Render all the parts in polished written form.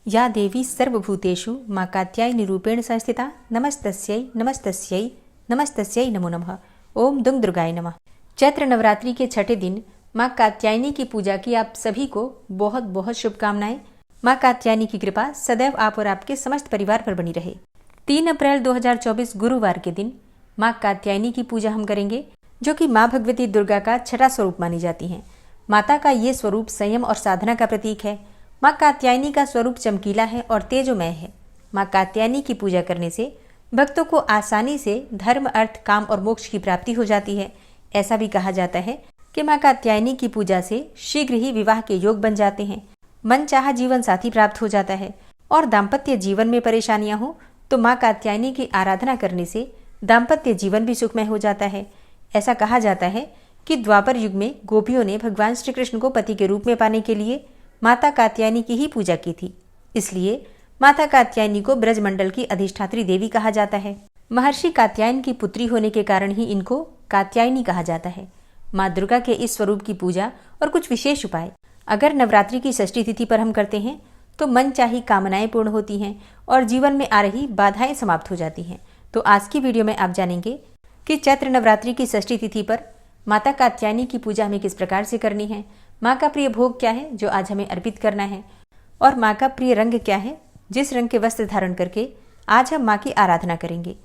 या देवी सर्वभूतेषु मां कात्यायनी रूपेण संस्थिता नमस्तस्यै नमस्तस्यै नमस्तस्यै नमो नमः। ओम दुंग दुर्गाय नमः। चैत्र नवरात्रि के छठे दिन मां कात्यायनी की पूजा की आप सभी को बहुत बहुत शुभकामनाएं। मां कात्यायनी की कृपा सदैव आप और आपके समस्त परिवार पर बनी रहे। 3 अप्रैल 2024 गुरुवार के दिन मां कात्यायनी की पूजा हम करेंगे, जो कि मां भगवती दुर्गा का छठा स्वरूप मानी जाती हैं। माता का ये स्वरूप संयम और साधना का प्रतीक है। मां कात्यायनी का स्वरूप चमकीला है और तेजोमय है। मां कात्यायनी की पूजा करने से भक्तों को आसानी से धर्म, अर्थ, काम और मोक्ष की प्राप्ति हो जाती है। ऐसा भी कहा जाता है कि मां कात्यायनी की पूजा से शीघ्र ही विवाह के योग बन जाते हैं, मनचाहा जीवन साथी प्राप्त हो जाता है और दाम्पत्य जीवन में परेशानियां हो तो मां कात्यायनी की आराधना करने से दाम्पत्य जीवन भी सुखमय हो जाता है। ऐसा कहा जाता है कि द्वापर युग में गोपियों ने भगवान श्री कृष्ण को पति के रूप में पाने के लिए माता कात्यायनी की ही पूजा की थी। इसलिए माता कात्यायनी को ब्रजमंडल की अधिष्ठात्री देवी कहा जाता है। महर्षि कात्यायन की पुत्री होने के कारण ही इनको कात्यायनी कहा जाता है। माँ दुर्गा के इस स्वरूप की पूजा और कुछ विशेष उपाय अगर नवरात्रि की षष्ठी तिथि पर हम करते हैं तो मनचाही कामनाएं पूर्ण होती हैं और जीवन में आ रही बाधाएं समाप्त हो जाती हैं। तो आज की वीडियो में आप जानेंगे कि चैत्र नवरात्रि की षष्ठी तिथि पर माता कात्यायनी की पूजा हमें किस प्रकार से करनी है, माँ का प्रिय भोग क्या है जो आज हमें अर्पित करना है, और माँ का प्रिय रंग क्या है जिस रंग के वस्त्र धारण करके आज हम माँ की आराधना करेंगे।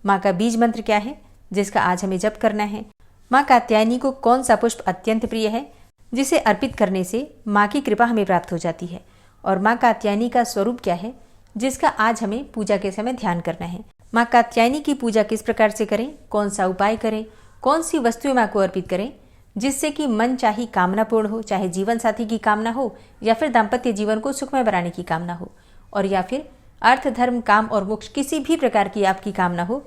माँ का बीज मंत्र क्या है जिसका आज हमें जप करना है। माँ कात्यायनी को कौन सा पुष्प अत्यंत प्रिय है जिसे अर्पित करने से माँ की कृपा हमें प्राप्त हो जाती है, और माँ कात्यायनी का स्वरूप क्या है जिसका आज हमें पूजा के समय ध्यान करना है। माँ कात्यायनी की पूजा किस प्रकार से करें, कौन सा उपाय करें, कौन सी वस्तुएं माँ को अर्पित करें जिससे कि मन चाही कामना पूर्ण हो, चाहे जीवन साथी की कामना हो या फिर दाम्पत्य जीवन को सुखमय बनाने की कामना हो, और या फिर अर्थ, धर्म, काम और मोक्ष किसी भी प्रकार की आपकी कामना हो,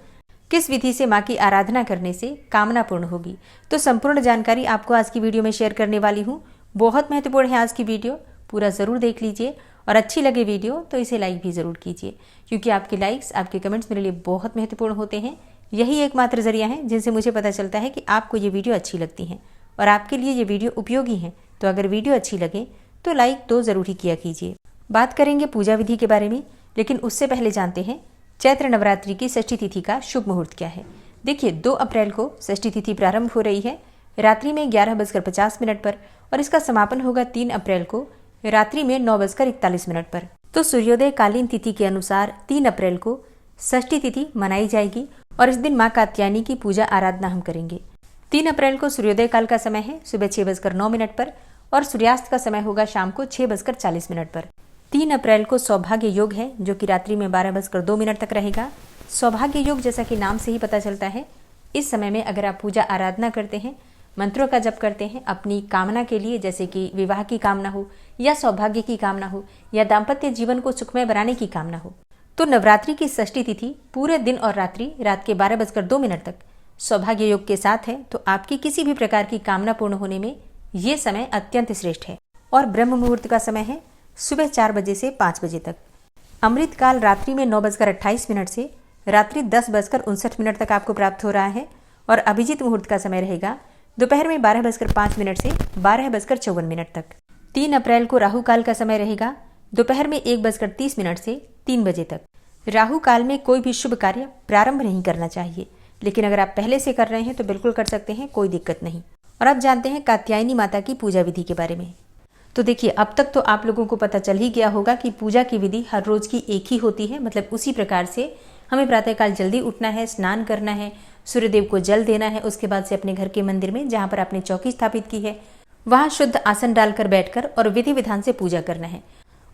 किस विधि से माँ की आराधना करने से कामना पूर्ण होगी। तो संपूर्ण जानकारी आपको आज की वीडियो में शेयर करने वाली हूँ। बहुत महत्वपूर्ण है आज की वीडियो, पूरा ज़रूर देख लीजिए और अच्छी लगे वीडियो तो इसे लाइक भी ज़रूर कीजिए, क्योंकि आपके लाइक्स, आपके कमेंट्स मेरे लिए बहुत महत्वपूर्ण होते हैं। यही एकमात्र जरिया है जिनसे मुझे पता चलता है कि आपको ये वीडियो अच्छी लगती है और आपके लिए ये वीडियो उपयोगी है। तो अगर वीडियो अच्छी लगे तो लाइक तो ज़रूर ही किया कीजिए। बात करेंगे पूजा विधि के बारे में, लेकिन उससे पहले जानते हैं चैत्र नवरात्रि की षष्ठी तिथि का शुभ मुहूर्त क्या है। देखिए, 2 अप्रैल को षष्ठी तिथि प्रारंभ हो रही है रात्रि में 11:50 पर, और इसका समापन होगा 3 अप्रैल को रात्रि में 9:41 पर। तो सूर्योदय कालीन तिथि के अनुसार 3 अप्रैल को षष्ठी तिथि मनाई जाएगी और इस दिन माँ कात्यायनी की पूजा आराधना हम करेंगे। 3 अप्रैल को सूर्योदय काल का समय है सुबह 6:09 पर, और सूर्यास्त का समय होगा शाम को 6:40 पर। 3 अप्रैल को सौभाग्य योग है जो कि रात्रि में 12:02 तक रहेगा। सौभाग्य योग जैसा कि नाम से ही पता चलता है, इस समय में अगर आप पूजा आराधना करते हैं, मंत्रों का जप करते हैं अपनी कामना के लिए, जैसे कि विवाह की कामना हो या सौभाग्य की कामना हो या दाम्पत्य जीवन को सुखमय बनाने की कामना हो, तो नवरात्रि की षष्ठी तिथि पूरे दिन और रात्रि रात के 12:02 तक सौभाग्य योग के साथ है। तो आपकी किसी भी प्रकार की कामना पूर्ण होने में ये समय अत्यंत श्रेष्ठ है। और ब्रह्म मुहूर्त का समय है सुबह 4 बजे से 5 बजे तक। अमृत काल रात्रि में 9:28 से रात्रि 10:59 तक आपको प्राप्त हो रहा है, और अभिजीत मुहूर्त का समय रहेगा दोपहर में 12:05 से 12:54 तक। 3 अप्रैल को राहु काल का समय रहेगा दोपहर में 1:30 से 3 बजे तक। राहु काल में कोई भी शुभ कार्य प्रारंभ नहीं करना चाहिए, लेकिन अगर आप पहले से कर रहे हैं तो बिल्कुल कर सकते हैं, कोई दिक्कत नहीं। और अब जानते हैं कात्यायनी माता की पूजा विधि के बारे में। तो देखिए, अब तक तो आप लोगों को पता चल ही गया होगा कि पूजा की विधि हर रोज की एक ही होती है। मतलब उसी प्रकार से हमें प्रातःकाल जल्दी उठना है, स्नान करना है, सूर्यदेव को जल देना है, उसके बाद से अपने घर के मंदिर में जहाँ पर आपने चौकी स्थापित की है वहाँ शुद्ध आसन डालकर बैठकर और विधि विधान से पूजा करना है।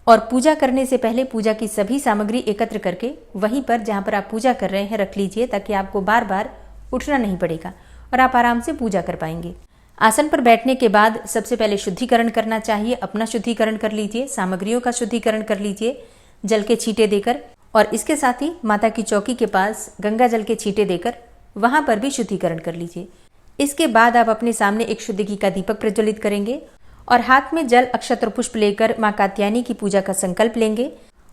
और पूजा करने से पहले पूजा की सभी सामग्री एकत्र करके वहीं पर जहाँ पर आप पूजा कर रहे हैं रख लीजिए, ताकि आपको बार बार उठना नहीं पड़ेगा और आप आराम से पूजा कर पाएंगे। आसन पर बैठने के बाद सबसे पहले शुद्धिकरण करना चाहिए। अपना शुद्धिकरण कर लीजिए, सामग्रियों का शुद्धिकरण कर लीजिए जल के छींटे देकर, और इसके साथ ही माता की चौकी के पास गंगा जल के छींटे देकर वहां पर भी शुद्धिकरण कर लीजिए। इसके बाद आप अपने सामने एक शुद्ध घी का दीपक प्रज्वलित करेंगे और हाथ में जल, अक्षत और पुष्प लेकर माँ कात्यायनी की पूजा का संकल्प लेंगे।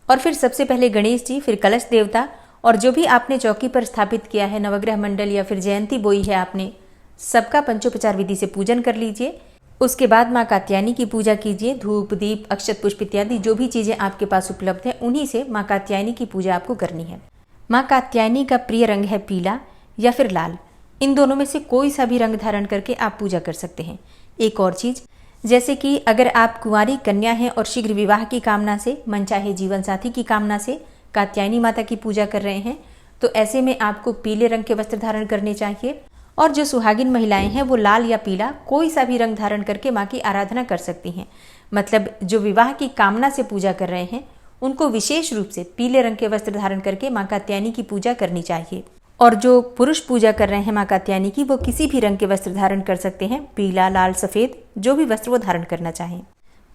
और फिर सबसे पहले गणेश जी, फिर कलश देवता, और जो भी आपने चौकी पर स्थापित किया है, नवग्रह मंडल या फिर जयंती बोई है आपने, सबका पंचोपचार विधि से पूजन कर लीजिए। उसके बाद माँ कात्यायनी की पूजा कीजिए। धूप, दीप, अक्षत पुष्प इत्यादि जो भी चीज़ें आपके पास उपलब्ध है उन्हीं से माँ कात्यायनी की पूजा आपको करनी है। माँ कात्यायनी का प्रिय रंग है पीला या फिर लाल। इन दोनों में से कोई सा भी रंग धारण करके आप पूजा कर सकते हैं। एक और चीज़, जैसे कि अगर आप कुंवारी कन्या हैं और शीघ्र विवाह की कामना से, मनचाहे जीवन साथी की कामना से कात्यायनी माता की पूजा कर रहे हैं, तो ऐसे में आपको पीले रंग के वस्त्र धारण करने चाहिए। और जो सुहागिन महिलाएं हैं वो लाल या पीला कोई सा भी रंग धारण करके माँ की आराधना कर सकती हैं। मतलब जो विवाह की कामना से पूजा कर रहे हैं उनको विशेष रूप से पीले रंग के वस्त्र धारण करके माँ कात्यायनी की पूजा करनी चाहिए। और जो पुरुष पूजा कर रहे हैं माँ कात्यायनी की, वो किसी भी रंग के वस्त्र धारण कर सकते हैं, पीला, लाल, सफ़ेद, जो भी वस्त्र वो धारण करना चाहें।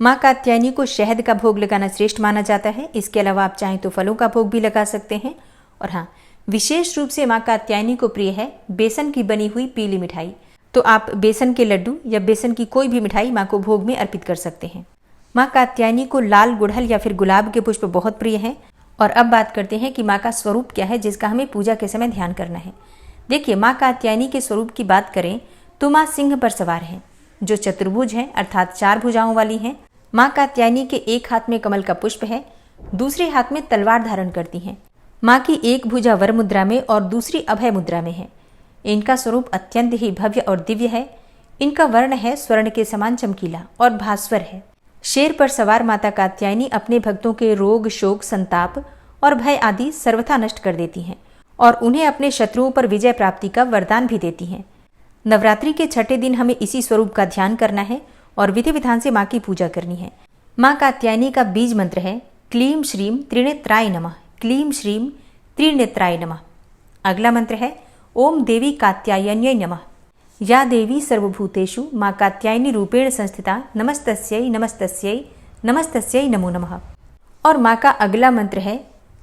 माँ कात्यायनी को शहद का भोग लगाना श्रेष्ठ माना जाता है। इसके अलावा आप चाहें तो फलों का भोग भी लगा सकते हैं। और हाँ, विशेष रूप से माँ कात्यायनी को प्रिय है बेसन की बनी हुई पीली मिठाई। तो आप बेसन के लड्डू या बेसन की कोई भी मिठाई माँ को भोग में अर्पित कर सकते हैं। माँ कात्यायनी को लाल गुड़हल या फिर गुलाब के पुष्प बहुत प्रिय हैं। और अब बात करते हैं कि माँ का स्वरूप क्या है जिसका हमें पूजा के समय ध्यान करना है। देखिए, माँ कात्यायनी के स्वरूप की बात करें तो माँ सिंह पर सवार हैं, जो चतुर्भुज हैं अर्थात 4 भुजाओं वाली हैं। माँ कात्यायनी के एक हाथ में कमल का पुष्प है, दूसरे हाथ में तलवार धारण करती हैं। माँ की एक भुजा वर मुद्रा में और दूसरी अभय मुद्रा में है। इनका स्वरूप अत्यंत ही भव्य और दिव्य है। इनका वर्ण है स्वर्ण के समान चमकीला और भास्वर है। शेर पर सवार माता कात्यायनी अपने भक्तों के रोग, शोक, संताप और भय आदि सर्वथा नष्ट कर देती हैं और उन्हें अपने शत्रुओं पर विजय प्राप्ति का वरदान भी देती हैं। नवरात्रि के छठे दिन हमें इसी स्वरूप का ध्यान करना है और विधि विधान से माँ की पूजा करनी है। माँ कात्यायनी का बीज मंत्र है क्लीं श्रीं त्रिनेत्राय नमः। क्लीं श्रीं त्रिनेत्राय नमः। अगला मंत्र है ओम देवी कात्यायन्यै नमः। या देवी सर्वभूतेषु माँ कात्यायनी रूपेण संस्थिता नमस्तस्यै नमस्तस्यै नमस्तस्यै नमो नमः। और माँ का अगला मंत्र है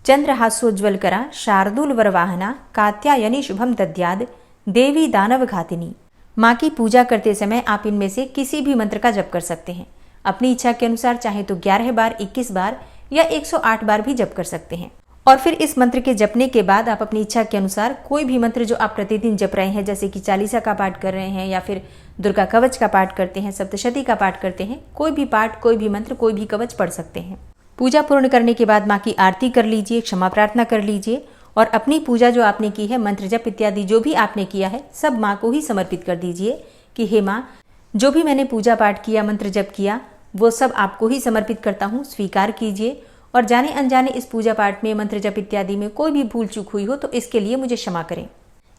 चंद्रहास्योज्ज्वलकरा शार्दूल वरवाहना कात्यायनी शुभम दद्याद देवी दानव घातिनी। माँ की पूजा करते समय आप इनमें से किसी भी मंत्र का जप कर सकते हैं। अपनी इच्छा के अनुसार चाहे तो 11 बार, 21 बार या 108 बार भी जप कर सकते हैं। और फिर इस मंत्र के जपने के बाद आप अपनी इच्छा के अनुसार कोई भी मंत्र जो आप प्रतिदिन जप रहे हैं, जैसे कि चालीसा का पाठ कर रहे हैं या फिर दुर्गा कवच का पाठ करते हैं, सप्तशती का पाठ करते हैं, कोई भी पाठ, कोई भी मंत्र, कोई भी कवच पढ़ सकते हैं। पूजा पूर्ण करने के बाद माँ की आरती कर लीजिए, क्षमा प्रार्थना कर लीजिए और अपनी पूजा जो आपने की है, मंत्र जप इत्यादि जो भी आपने किया है, सब माँ को ही समर्पित कर दीजिए कि हे माँ, जो भी मैंने पूजा पाठ किया, मंत्र जप किया, वो सब आपको ही समर्पित करता हूँ, स्वीकार कीजिए। और जाने अनजाने इस पूजा पाठ में, मंत्र जप इत्यादि में कोई भी भूल चूक हुई हो तो इसके लिए मुझे क्षमा करें।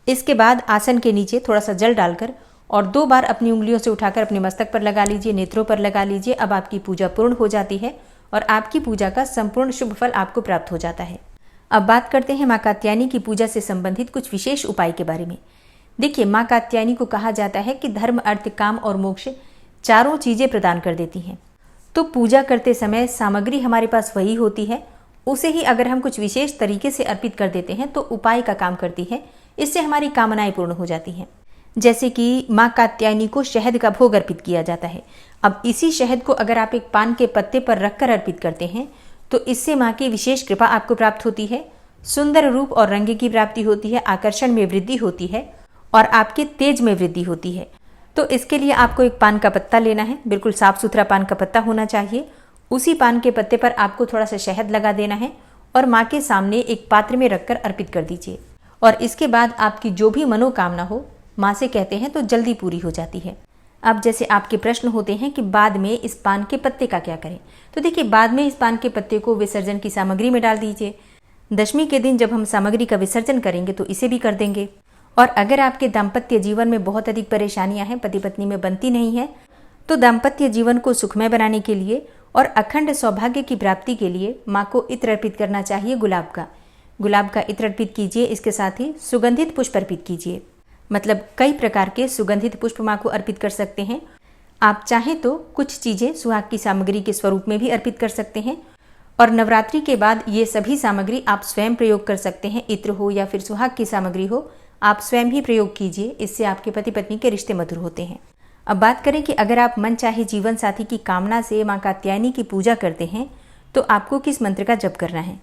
इसके बाद आसन के नीचे थोड़ा सा जल डालकर और 2 बार अपनी उंगलियों से उठाकर अपने मस्तक पर लगा लीजिए, नेत्रों पर लगा लीजिए। अब आपकी पूजा पूर्ण हो जाती है और आपकी पूजा का संपूर्ण शुभ फल आपको प्राप्त हो जाता है। अब बात करते हैं माँ कात्यायनी की पूजा से संबंधित कुछ विशेष उपाय के बारे में। देखिए, माँ कात्यायनी को कहा जाता है कि धर्म, अर्थ, काम और मोक्ष चारों चीजें प्रदान कर देती हैं। तो पूजा करते समय सामग्री हमारे पास वही होती है, उसे ही अगर हम कुछ विशेष तरीके से अर्पित कर देते हैं तो उपाय का काम करती है। इससे हमारी कामनाएं पूर्ण हो जाती हैं। जैसे कि माँ कात्यायनी को शहद का भोग अर्पित किया जाता है। अब इसी शहद को अगर आप एक पान के पत्ते पर रखकर अर्पित करते हैं तो इससे माँ की विशेष कृपा आपको प्राप्त होती है, सुंदर रूप और रंग की प्राप्ति होती है, आकर्षण में वृद्धि होती है और आपके तेज में वृद्धि होती है। तो इसके लिए आपको एक पान का पत्ता लेना है, बिल्कुल साफ सुथरा पान का पत्ता होना चाहिए। उसी पान के पत्ते पर आपको थोड़ा सा शहद लगा देना है और माँ के सामने एक पात्र में रखकर अर्पित कर दीजिए। और इसके बाद आपकी जो भी मनोकामना हो, माँ से कहते हैं तो जल्दी पूरी हो जाती है। अब जैसे आपके प्रश्न होते हैं कि बाद में इस पान के पत्ते का क्या करें, तो देखिए, बाद में इस पान के पत्ते को विसर्जन की सामग्री में डाल दीजिए। दशमी के दिन जब हम सामग्री का विसर्जन करेंगे तो इसे भी कर देंगे। और अगर आपके दाम्पत्य जीवन में बहुत अधिक परेशानियां हैं, पति पत्नी में बनती नहीं है, तो दाम्पत्य जीवन को सुखमय बनाने के लिए और अखंड सौभाग्य की प्राप्ति के लिए माँ को इत्र अर्पित करना चाहिए गुलाब का इत्र अर्पित कीजिए। इसके साथ ही सुगंधित पुष्प अर्पित कीजिए। मतलब कई प्रकार के सुगंधित पुष्प माँ को अर्पित कर सकते हैं। आप चाहें तो कुछ चीज़ें सुहाग की सामग्री के स्वरूप में भी अर्पित कर सकते हैं। और नवरात्रि के बाद ये सभी सामग्री आप स्वयं प्रयोग कर सकते हैं। इत्र हो या फिर सुहाग की सामग्री हो, आप स्वयं ही प्रयोग कीजिए। इससे आपके पति पत्नी के रिश्ते मधुर होते हैं। अब बात करें कि अगर आप मन चाहे जीवन साथी की कामना से माँ कात्यायनी की पूजा करते हैं तो आपको किस मंत्र का जप करना है।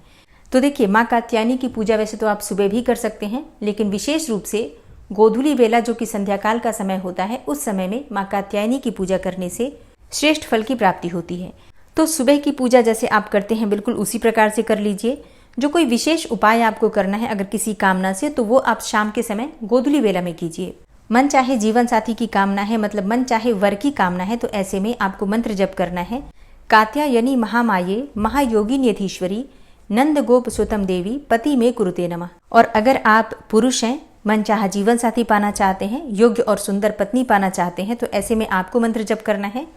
तो देखिए, माँ कात्यायनी की पूजा वैसे तो आप सुबह भी कर सकते हैं, लेकिन विशेष रूप से गोधूली वेला जो कि संध्या काल का समय होता है, उस समय में माँ कात्यायनी की पूजा करने से श्रेष्ठ फल की प्राप्ति होती है। तो सुबह की पूजा जैसे आप करते हैं बिल्कुल उसी प्रकार से कर लीजिए। जो कोई विशेष उपाय आपको करना है अगर किसी कामना से, तो वो आप शाम के समय गोधूली वेला में कीजिए। मन चाहे जीवन साथी की कामना है, मतलब मन चाहे वर की कामना है, तो ऐसे में आपको मंत्र जप करना है, कात्यायनी महामाये महायोगिनी यथीश्वरी नंद गोप सुतम देवी पति में कुरुते नमः। और अगर आप पुरुष हैं, मनचाहा जीवन साथी पाना चाहते हैं, योग्य और सुंदर पत्नी पाना चाहते हैं, तो ऐसे में आपको मंत्र जप करना है,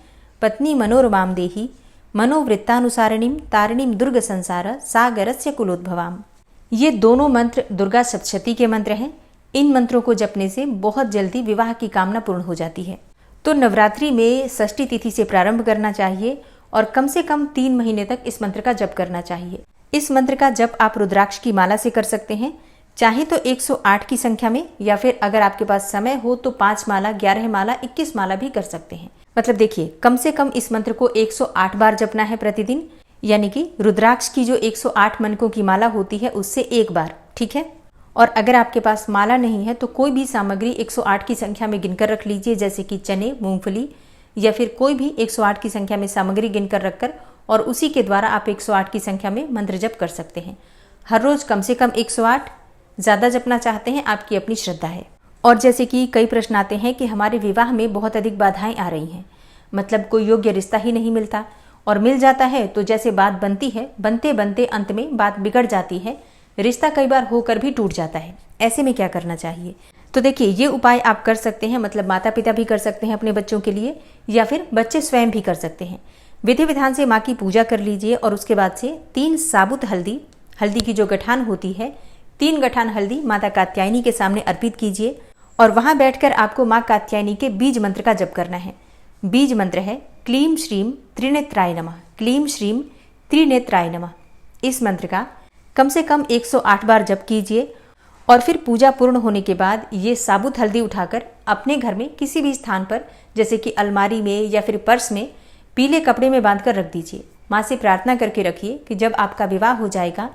पत्नी मनोरमाम देही मनोवृत्तानुसारिणीम तारिणीम दुर्ग संसार सागरस्य कुलोद्भवाम। ये दोनों मंत्र दुर्गा सप्तशती के मंत्र हैं। इन मंत्रों को जपने से बहुत जल्दी विवाह की कामना पूर्ण हो जाती है। तो नवरात्रि में षष्ठी तिथि से प्रारंभ करना चाहिए और कम से कम 3 महीने तक इस मंत्र का जप करना चाहिए। इस मंत्र का जप आप रुद्राक्ष की माला से कर सकते हैं, चाहे तो 108 की संख्या में, या फिर अगर आपके पास समय हो तो 5 माला, 11 माला, 21 माला भी कर सकते हैं। मतलब देखिए, कम से कम इस मंत्र को 108 बार जपना है प्रतिदिन, यानी कि रुद्राक्ष की जो 108 मनकों की माला होती है उससे 1 बार, ठीक है। और अगर आपके पास माला नहीं है तो कोई भी सामग्री 108 की संख्या में गिनकर रख लीजिए, जैसे कि चने, मूंगफली, या फिर कोई भी 108 की संख्या में सामग्री गिनकर रखकर, और उसी के द्वारा आप 108 की संख्या में मंत्र जप कर सकते हैं। हर रोज कम से कम 108, ज़्यादा जपना चाहते हैं आपकी अपनी श्रद्धा है। और जैसे कि कई प्रश्न आते हैं कि हमारे विवाह में बहुत अधिक बाधाएं आ रही हैं, मतलब कोई योग्य रिश्ता ही नहीं मिलता, और मिल जाता है तो जैसे बात बनती है, बनते बनते अंत में बात बिगड़ जाती है, रिश्ता कई बार होकर भी टूट जाता है। ऐसे में क्या करना चाहिए? तो देखिए, ये उपाय आप कर सकते हैं, मतलब माता पिता भी कर सकते हैं अपने बच्चों के लिए, या फिर बच्चे स्वयं भी कर सकते हैं। विधि विधान से माँ की पूजा कर लीजिए और उसके बाद से 3 साबुत हल्दी की जो गठान होती है, 3 गठान हल्दी माता कात्यायनी के सामने अर्पित कीजिए, और वहां बैठकर आपको माँ कात्यायनी के बीज मंत्र का जप करना है। बीज मंत्र है क्लीम श्रीम त्रिनेत्राय नमः, क्लीम श्रीम त्रिनेत्राय नमः। इस मंत्र का कम से कम 108 बार जप कीजिए, और फिर पूजा पूर्ण होने के बाद ये साबुत हल्दी उठाकर अपने घर में किसी भी स्थान पर, जैसे कि अलमारी में या फिर पर्स में, पीले कपड़े में बांधकर रख दीजिए। माँ से प्रार्थना करके रखिए कि जब आपका विवाह हो जाएगा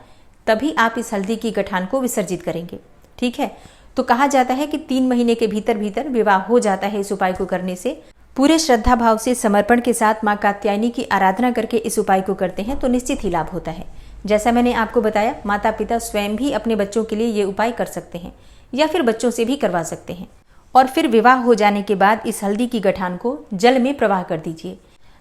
तभी आप इस हल्दी की गठान को विसर्जित करेंगे, ठीक है। तो कहा जाता है कि 3 महीने के भीतर भीतर विवाह हो जाता है इस उपाय को करने से। पूरे श्रद्धा भाव से समर्पण के साथ माँ कात्यायनी की आराधना करके इस उपाय को करते हैं तो निश्चित ही लाभ होता है। जैसा मैंने आपको बताया, माता पिता स्वयं भी अपने बच्चों के लिए ये उपाय कर सकते हैं, या फिर बच्चों से भी करवा सकते हैं। और फिर विवाह हो जाने के बाद इस हल्दी की गठान को जल में प्रवाह कर दीजिए।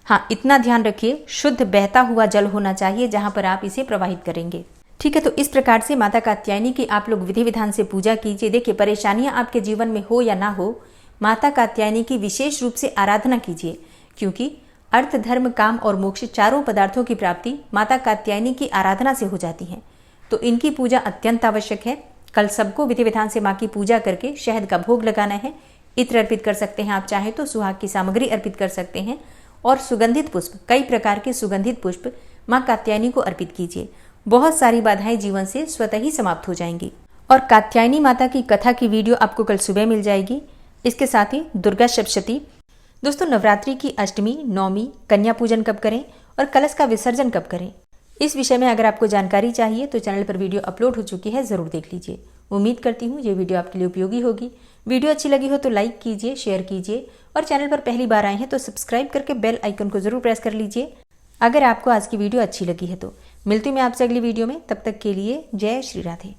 हाँ, इतना ध्यान रखिए, शुद्ध बहता हुआ जल होना चाहिए जहां पर आप इसे प्रवाहित करेंगे, ठीक है। तो इस प्रकार से माता कात्यायनी की आप लोग विधि विधान से पूजा कीजिए। देखिए, परेशानियां आपके जीवन में हो या ना हो, माता कात्यायनी की विशेष रूप से आराधना कीजिए, क्योंकि अर्थ, धर्म, काम और मोक्ष चारों पदार्थों की प्राप्ति माता कात्यायनी की आराधना से हो जाती है। तो इनकी पूजा अत्यंत आवश्यक है। कल सबको विधि विधान से माँ की पूजा करके शहद का भोग लगाना है। इत्र अर्पित कर सकते हैं आप, चाहे तो सुहाग की सामग्री अर्पित कर सकते हैं, और सुगंधित पुष्प, कई प्रकार के सुगंधित पुष्प माँ कात्यायनी को अर्पित कीजिए। बहुत सारी बाधाएं जीवन से स्वतः ही समाप्त हो जाएंगी। और कात्यायनी माता की कथा की वीडियो आपको कल सुबह मिल जाएगी। इसके साथ ही दुर्गा सप्तशती। दोस्तों, नवरात्रि की अष्टमी, नवमी, कन्या पूजन कब करें और कलश का विसर्जन कब करें, इस विषय में अगर आपको जानकारी चाहिए तो चैनल पर वीडियो अपलोड हो चुकी है, जरूर देख लीजिए। उम्मीद करती हूँ ये वीडियो आपके लिए उपयोगी होगी। वीडियो अच्छी लगी हो तो लाइक कीजिए, शेयर कीजिए, और चैनल पर पहली बार आए हैं तो सब्सक्राइब करके बेल आइकन को जरूर प्रेस कर लीजिए अगर आपको आज की वीडियो अच्छी लगी है तो। मिलती हूँ मैं आपसे अगली वीडियो में, तब तक के लिए जय श्री राधे।